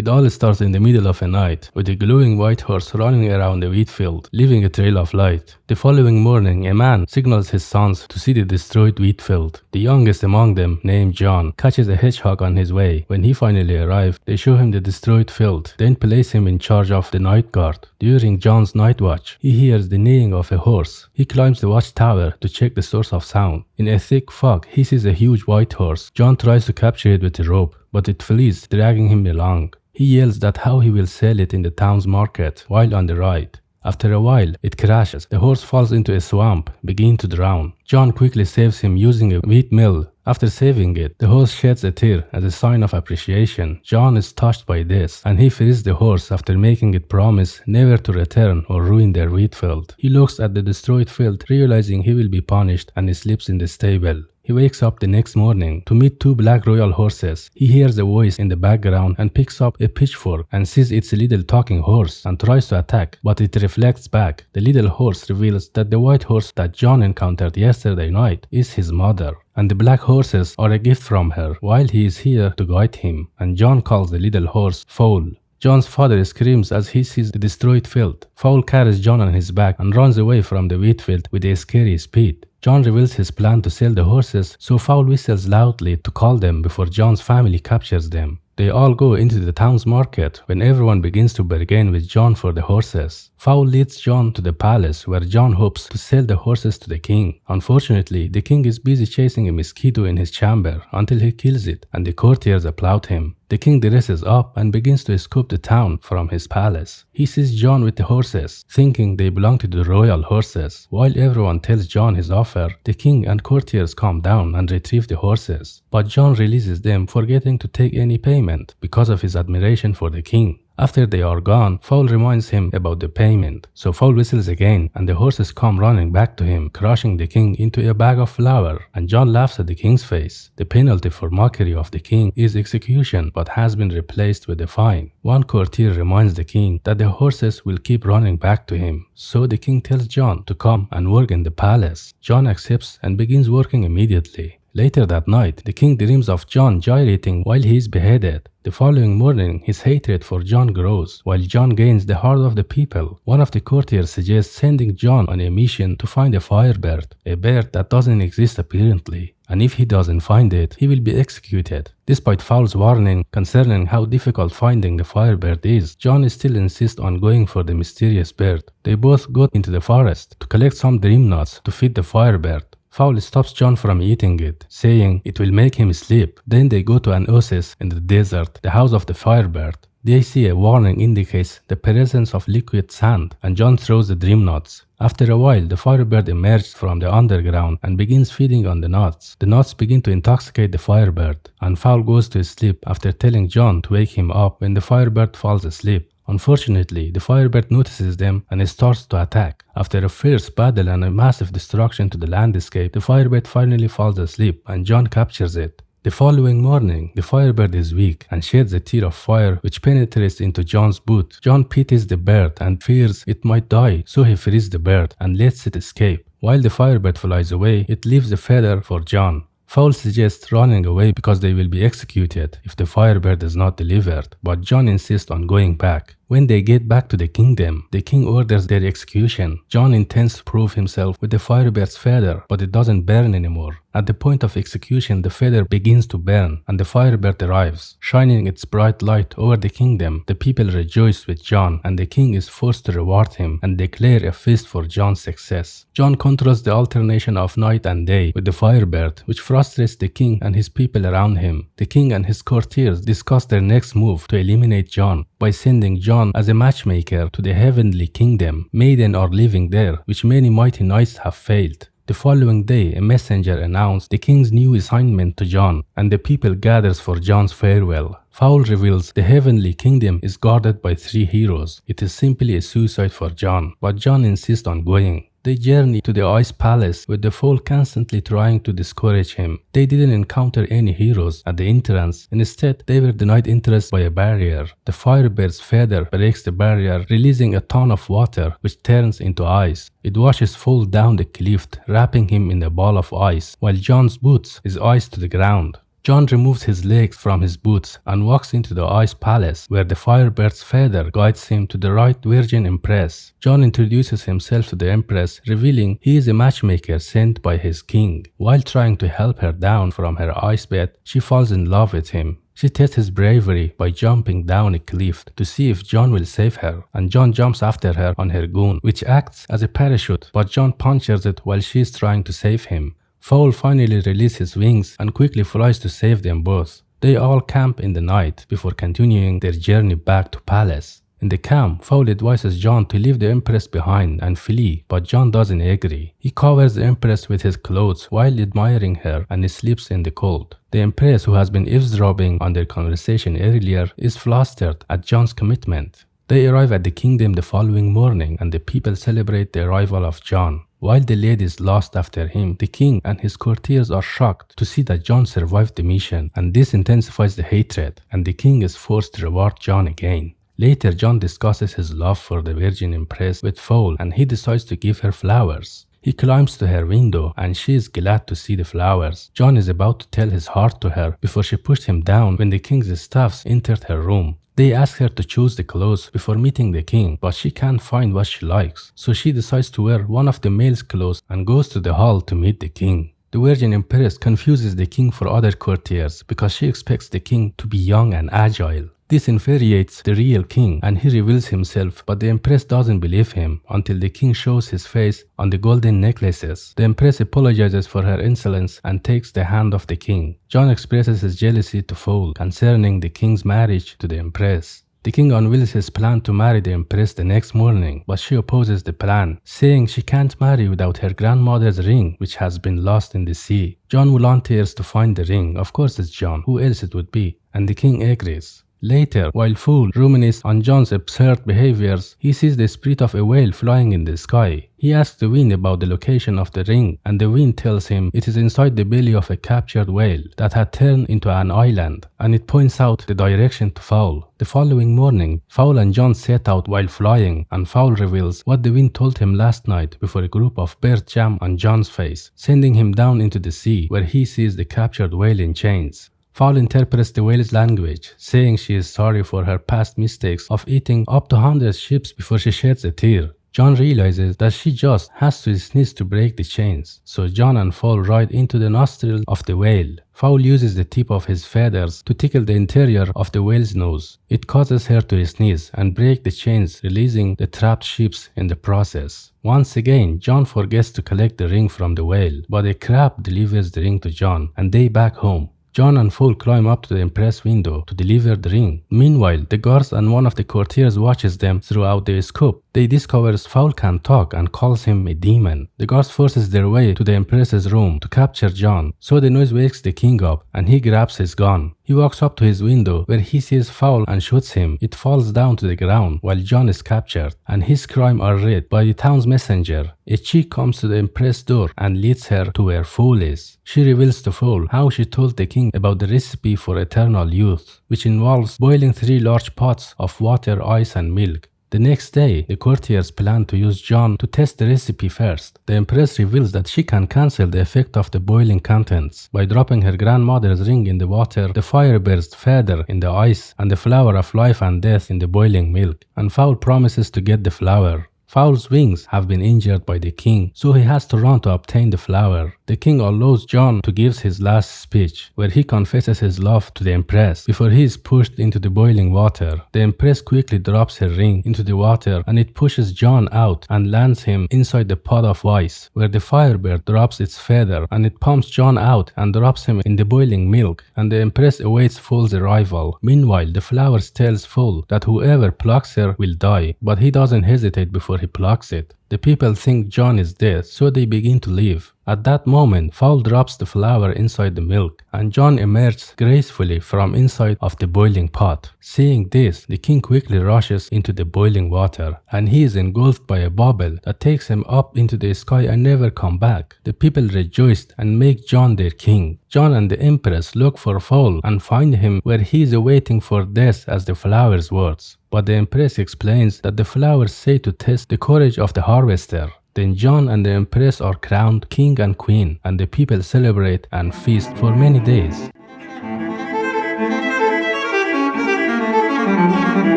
It all starts in the middle of a night, with a glowing white horse running around a wheat field, leaving a trail of light. The following morning, a man signals his sons to see the destroyed wheat field. The youngest among them, named John, catches a hedgehog on his way. When he finally arrives, they show him the destroyed field, then place him in charge of the night guard. During John's night watch, he hears the neighing of a horse. He climbs the watchtower to check the source of sound. In a thick fog, he sees a huge white horse. John tries to capture it with a rope, but it flees, dragging him along. He yells that how he will sell it in the town's market while on the ride. After a while, it crashes. The horse falls into a swamp, begins to drown. John quickly saves him using a wheat mill. After saving it, the horse sheds a tear as a sign of appreciation. John is touched by this, and he frees the horse after making it promise never to return or ruin their wheat field. He looks at the destroyed field, realizing he will be punished, and he sleeps in the stable. He wakes up the next morning to meet two black royal horses. He hears a voice in the background and picks up a pitchfork and sees it's a little talking horse and tries to attack, but it reflects back. The little horse reveals that the white horse that John encountered yesterday night is his mother, and the black horses are a gift from her while he is here to guide him, and John calls the little horse Foal. John's father screams as he sees the destroyed field. Foal carries John on his back and runs away from the wheat field with a scary speed. John reveals his plan to sell the horses, so Foal whistles loudly to call them before John's family captures them. They all go into the town's market when everyone begins to bargain with John for the horses. Foal leads John to the palace where John hopes to sell the horses to the king. Unfortunately, the king is busy chasing a mosquito in his chamber until he kills it, and the courtiers applaud him. The king dresses up and begins to escape the town from his palace. He sees John with the horses, thinking they belong to the royal horses. While everyone tells John his offer, the king and courtiers calm down and retrieve the horses. But John releases them, forgetting to take any payment because of his admiration for the king. After they are gone, Foal reminds him about the payment, so Foal whistles again and the horses come running back to him, crushing the king into a bag of flour, and John laughs at the king's face. The penalty for mockery of the king is execution, but has been replaced with a fine. One courtier reminds the king that the horses will keep running back to him, so the king tells John to come and work in the palace. John accepts and begins working immediately. Later that night, the king dreams of John gyrating while he is beheaded. The following morning, his hatred for John grows, while John gains the heart of the people. One of the courtiers suggests sending John on a mission to find a firebird, a bird that doesn't exist apparently, and if he doesn't find it, he will be executed. Despite Foal's warning concerning how difficult finding the firebird is, John still insists on going for the mysterious bird. They both go into the forest to collect some dream nuts to feed the firebird. Foal stops John from eating it, saying it will make him sleep. Then they go to an oasis in the desert, the house of the firebird. They see a warning indicates the presence of liquid sand, and John throws the dream nuts. After a while, the firebird emerges from the underground and begins feeding on the nuts. The nuts begin to intoxicate the firebird, and Foal goes to sleep after telling John to wake him up when the firebird falls asleep. Unfortunately, the firebird notices them and starts to attack. After a fierce battle and a massive destruction to the landscape, the firebird finally falls asleep and John captures it. The following morning, the firebird is weak and sheds a tear of fire which penetrates into John's boot. John pities the bird and fears it might die, so he frees the bird and lets it escape. While the firebird flies away, it leaves a feather for John. Foal suggests running away because they will be executed if the firebird is not delivered, but John insists on going back. When they get back to the kingdom, the king orders their execution. John intends to prove himself with the firebird's feather, but it doesn't burn anymore. At the point of execution, the feather begins to burn, and the firebird arrives, shining its bright light over the kingdom. The people rejoice with John, and the king is forced to reward him and declare a feast for John's success. John controls the alternation of night and day with the firebird, which frustrates the king and his people around him. The king and his courtiers discuss their next move to eliminate John by sending John as a matchmaker to the heavenly kingdom. Maidens are living there, which many mighty knights have failed. The following day, a messenger announced the king's new assignment to John, and the people gathers for John's farewell. Foal reveals the heavenly kingdom is guarded by 3 heroes. It is simply a suicide for John, but John insists on going. They journey to the ice palace with the Foal constantly trying to discourage him. They didn't encounter any heroes at the entrance. Instead, they were denied entrance by a barrier. The firebird's feather breaks the barrier, releasing a ton of water which turns into ice. It washes Foal down the cliff, wrapping him in a ball of ice, while John's boots is iced to the ground. John removes his legs from his boots and walks into the ice palace where the firebird's feather guides him to the right virgin empress. John introduces himself to the empress, revealing he is a matchmaker sent by his king. While trying to help her down from her ice bed, she falls in love with him. She tests his bravery by jumping down a cliff to see if John will save her, and John jumps after her on her goon, which acts as a parachute, but John punctures it while she is trying to save him. Fowl finally releases his wings and quickly flies to save them both. They all camp in the night before continuing their journey back to palace. In the camp, Fowl advises John to leave the Empress behind and flee, but John doesn't agree. He covers the Empress with his clothes while admiring her and sleeps in the cold. The Empress, who has been eavesdropping on their conversation earlier, is flustered at John's commitment. They arrive at the kingdom the following morning and the people celebrate the arrival of John. While the ladies lost after him, the king and his courtiers are shocked to see that John survived the mission, and this intensifies the hatred, and the king is forced to reward John again. Later, John discusses his love for the Virgin Empress with Fowl, and he decides to give her flowers. He climbs to her window and she is glad to see the flowers. John is about to tell his heart to her before she pushed him down when the king's staffs entered her room. They ask her to choose the clothes before meeting the king, but she can't find what she likes, so she decides to wear one of the male's clothes and goes to the hall to meet the king. The Virgin Empress confuses the king for other courtiers because she expects the king to be young and agile. This infuriates the real king and he reveals himself, but the Empress doesn't believe him until the king shows his face on the golden necklaces. The Empress apologizes for her insolence and takes the hand of the king. John expresses his jealousy to Fowl concerning the king's marriage to the Empress. The king unveils his plan to marry the Empress the next morning, but she opposes the plan, saying she can't marry without her grandmother's ring, which has been lost in the sea. John volunteers to find the ring. Of course it's John, who else it would be? And the king agrees. Later, while Fowl ruminates on John's absurd behaviors, he sees the spirit of a whale flying in the sky. He asks the wind about the location of the ring, and the wind tells him it is inside the belly of a captured whale that had turned into an island, and it points out the direction to Fowl. The following morning, Fowl and John set out while flying, and Fowl reveals what the wind told him last night before a group of birds jam on John's face, sending him down into the sea where he sees the captured whale in chains. Fowl interprets the whale's language, saying she is sorry for her past mistakes of eating up to 100 ships before she sheds a tear. John realizes that she just has to sneeze to break the chains, so John and Fowl ride into the nostril of the whale. Fowl uses the tip of his feathers to tickle the interior of the whale's nose. It causes her to sneeze and break the chains, releasing the trapped ships in the process. Once again, John forgets to collect the ring from the whale, but a crab delivers the ring to John, and they back home. John and Fowl climb up to the Empress window to deliver the ring. Meanwhile, the guards and one of the courtiers watches them throughout the scope. They discover Fowl can talk and calls him a demon. The guards forces their way to the Empress's room to capture John, so the noise wakes the king up and he grabs his gun. He walks up to his window where he sees Fowl and shoots him. It falls down to the ground while John is captured, and his crimes are read by the town's messenger. A chick comes to the Empress door and leads her to where Fowl is. She reveals to Fowl how she told the king about the recipe for eternal youth, which involves boiling 3 large pots of water, ice, and milk. The next day, the courtiers plan to use John to test the recipe first. The Empress reveals that she can cancel the effect of the boiling contents by dropping her grandmother's ring in the water, the firebird's feather in the ice, and the flower of life and death in the boiling milk. And Fowl promises to get the flower. Fowl's wings have been injured by the king, so he has to run to obtain the flower. The king allows John to give his last speech, where he confesses his love to the Empress before he is pushed into the boiling water. The Empress quickly drops her ring into the water and it pushes John out and lands him inside the pot of ice, where the firebird drops its feather and it pumps John out and drops him in the boiling milk, and the Empress awaits Fool's arrival. Meanwhile, the flower tells Fool that whoever plucks her will die, but he doesn't hesitate before he plucks it. The people think John is dead, so they begin to leave. At that moment, Fowl drops the flower inside the milk, and John emerges gracefully from inside of the boiling pot. Seeing this, the king quickly rushes into the boiling water, and he is engulfed by a bubble that takes him up into the sky and never come back. The people rejoice and make John their king. John and the Empress look for Fowl and find him where he is awaiting for death as the flower's words. But the Empress explains that the flowers say to test the courage of the harvester. Then John and the Empress are crowned king and queen, and the people celebrate and feast for many days.